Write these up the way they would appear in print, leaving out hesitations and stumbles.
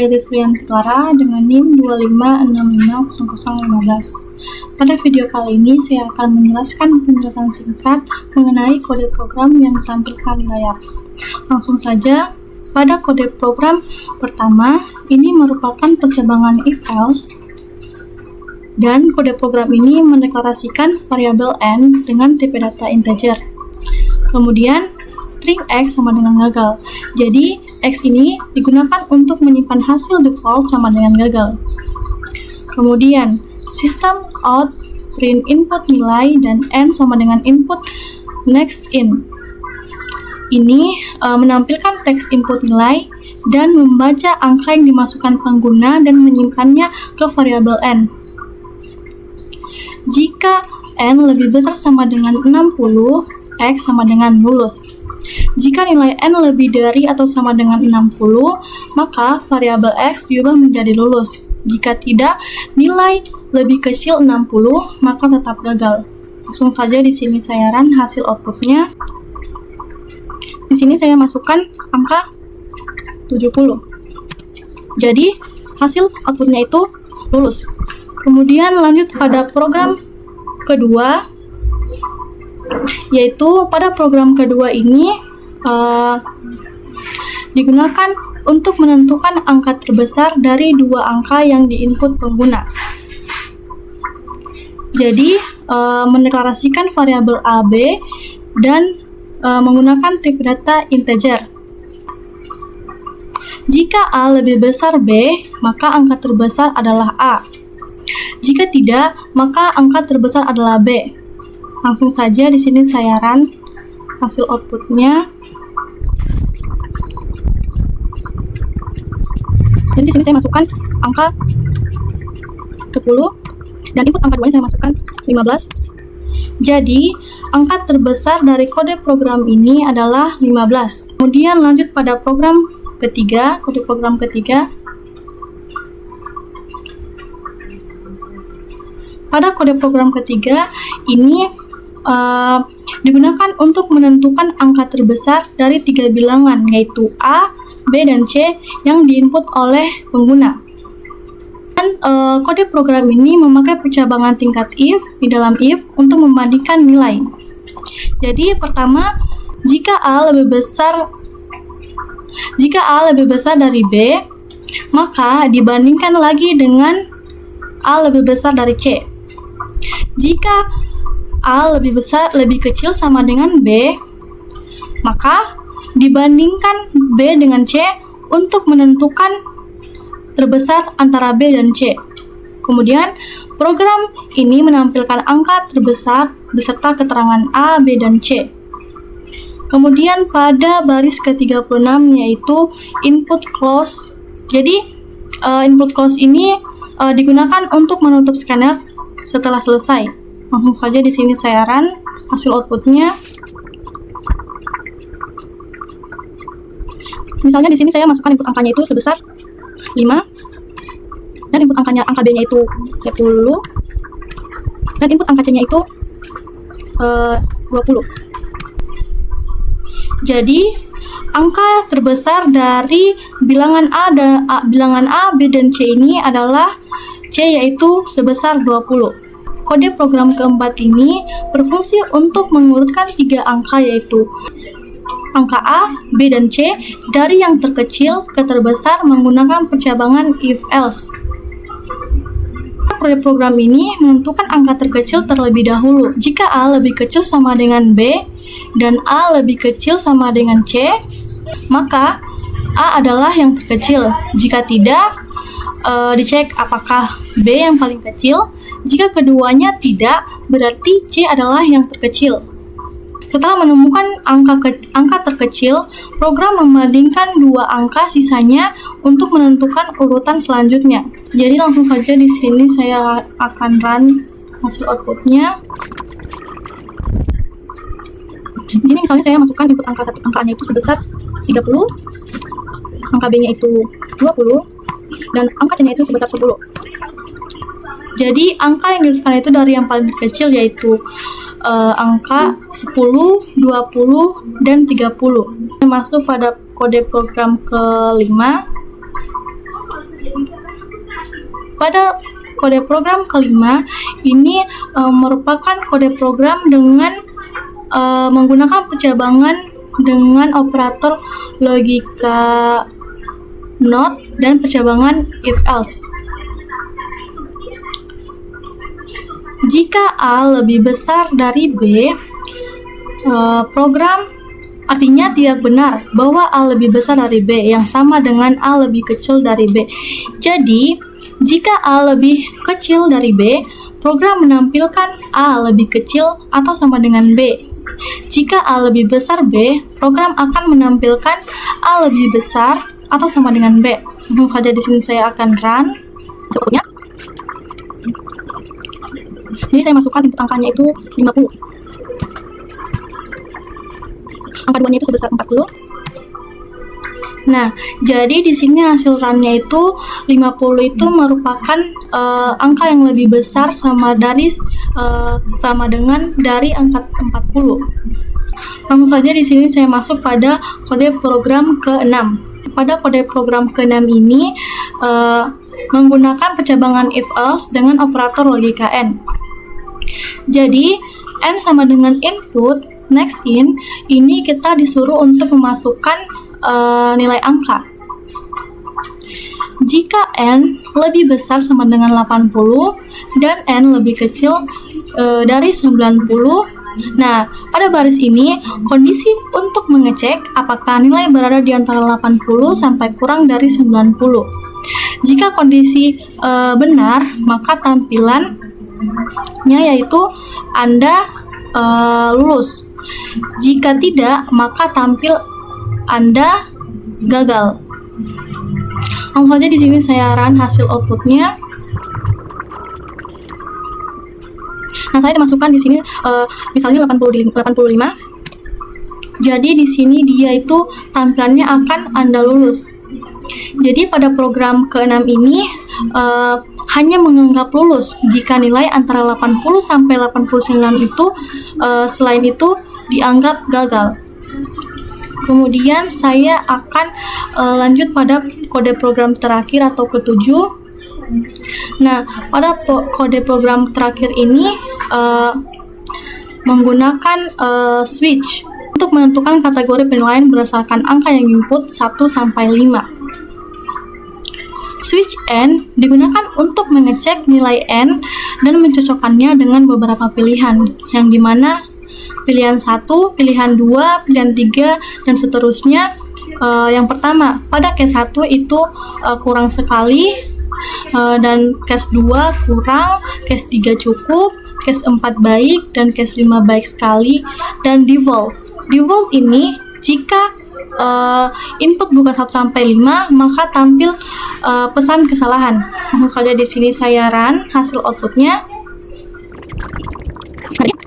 saya Desrianti Clara dengan NIM 25650015. Pada video kali ini saya akan menjelaskan penjelasan singkat mengenai kode program yang ditampilkan di layar. Langsung saja, pada kode program pertama, ini merupakan percabangan if-else, dan kode program ini mendeklarasikan variabel n dengan tipe data integer. Kemudian, string x sama dengan gagal. Jadi, x ini digunakan untuk menyimpan hasil default sama dengan gagal. Kemudian, system out print input nilai dan n sama dengan input next in. Ini menampilkan teks input nilai dan membaca angka yang dimasukkan pengguna dan menyimpannya ke variabel n. Jika n lebih besar sama dengan 60, x sama dengan lulus. Jika nilai n lebih dari atau sama dengan 60, maka variabel x diubah menjadi lulus. Jika tidak, nilai lebih kecil 60, maka tetap gagal. Langsung saja di sini saya run hasil outputnya. Di sini saya masukkan angka 70. Jadi, hasil outputnya itu lulus. Kemudian lanjut pada program kedua, yaitu pada program kedua ini digunakan untuk menentukan angka terbesar dari dua angka yang diinput pengguna. Jadi, mendeklarasikan variabel AB dan menggunakan tipe data integer. Jika A lebih besar B, maka angka terbesar adalah A. Jika tidak, maka angka terbesar adalah B. Langsung saja di sini saya run hasil outputnya. Dan di sini saya masukkan angka 10 dan input angka 2-nya saya masukkan 15. Jadi, angka terbesar dari kode program ini adalah 15. Kemudian lanjut pada program ketiga, kode program ketiga. Pada kode program ketiga, ini digunakan untuk menentukan angka terbesar dari tiga bilangan, yaitu A, B, dan C yang diinput oleh pengguna. Dan kode program ini memakai percabangan tingkat if di dalam if untuk membandingkan nilai. Jadi pertama, jika A lebih besar dari B, maka dibandingkan lagi dengan A lebih besar dari C. Jika A lebih kecil sama dengan B, maka dibandingkan B dengan C untuk menentukan terbesar antara B dan C. Kemudian, program ini menampilkan angka terbesar beserta keterangan A, B, dan C. Kemudian pada baris ke-36 yaitu input close. Jadi, input close ini digunakan untuk menutup scanner setelah selesai. Langsung saja di sini saya run hasil outputnya. Misalnya di sini saya masukkan input angkanya itu sebesar 5 dan input angka B-nya itu 10 dan input angka C-nya itu 20. Jadi angka terbesar dari bilangan A, B, dan C ini adalah C, yaitu sebesar 20. Kode program keempat ini berfungsi untuk mengurutkan tiga angka, yaitu angka A, B, dan C dari yang terkecil ke terbesar menggunakan percabangan if-else. Kode program ini menentukan angka terkecil terlebih dahulu. Jika A lebih kecil sama dengan B dan A lebih kecil sama dengan C, maka A adalah yang terkecil. Jika tidak, dicek apakah B yang paling kecil. Jika keduanya tidak, berarti C adalah yang terkecil. Setelah menemukan angka terkecil, program membandingkan dua angka sisanya untuk menentukan urutan selanjutnya. Jadi langsung saja di sini saya akan run hasil outputnya. Di sini misalnya saya masukkan input angkanya itu sebesar 30, angka B-nya itu 20, dan angka C-nya itu sebesar 10. Jadi angka yang diurutkan itu dari yang paling kecil, yaitu angka 10, 20, dan 30. Masuk pada kode program kelima. pada kode program kelima ini merupakan kode program dengan menggunakan percabangan dengan operator logika not dan percabangan if else. Jika A lebih besar dari B, program artinya tidak benar bahwa A lebih besar dari B yang sama dengan A lebih kecil dari B. Jadi, jika A lebih kecil dari B, program menampilkan A lebih kecil atau sama dengan B. Jika A lebih besar B, program akan menampilkan A lebih besar atau sama dengan B. Langsung saja di sini saya akan run. Sebetulnya, jadi saya masukkan input angkanya itu 50. Angka 2-nya itu sebesar 40. Nah, jadi di sini hasil run-nya itu 50 itu merupakan angka yang lebih besar sama dengan dari angka 40. Langsung saja di sini saya masuk pada kode program ke-6. Pada kode program ke-6 ini menggunakan percabangan if else dengan operator logika n. Jadi, n sama dengan input, next in, ini kita disuruh untuk memasukkan nilai angka. Jika n lebih besar sama dengan 80 dan n lebih kecil dari 90, nah, pada baris ini kondisi untuk mengecek apakah nilai berada di antara 80 sampai kurang dari 90. Jika kondisi benar, maka tampilannya yaitu Anda lulus. Jika tidak, maka tampil Anda gagal. Langsung saja di sini saya run hasil outputnya. Nah, saya dimasukkan di sini misalnya 85. Jadi di sini dia itu tampilannya akan Anda lulus. Jadi pada program ke-6 ini hanya menganggap lulus jika nilai antara 80 sampai 89 itu selain itu dianggap gagal. Kemudian saya akan lanjut pada kode program terakhir atau ke-7. Nah, pada kode program terakhir ini menggunakan switch untuk menentukan kategori penilaian berdasarkan angka yang input 1 sampai 5. Switch n digunakan untuk mengecek nilai n dan mencocokkannya dengan beberapa pilihan, yang dimana pilihan 1, pilihan 2, pilihan 3, dan seterusnya. Yang pertama, pada case 1 itu kurang sekali, dan case 2 kurang, case 3 cukup, case 4 baik, dan case 5 baik sekali, dan default. Default ini jika input bukan 1 sampai 5, maka tampil pesan kesalahan. Langsung saja di sini saya run hasil outputnya.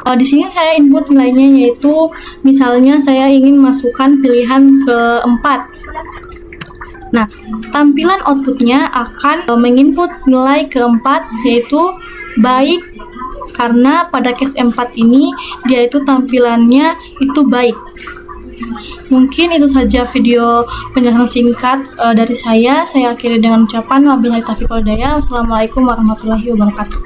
Di sini saya input nilainya yaitu misalnya saya ingin masukkan pilihan keempat. Nah, tampilan outputnya akan menginput nilai keempat yaitu baik, karena pada case 4 ini dia itu tampilannya itu baik. Mungkin itu saja video penjelasan singkat dari saya. Saya akhiri dengan ucapan wabillahi taufiq wal hidayah. Wassalamualaikum warahmatullahi wabarakatuh.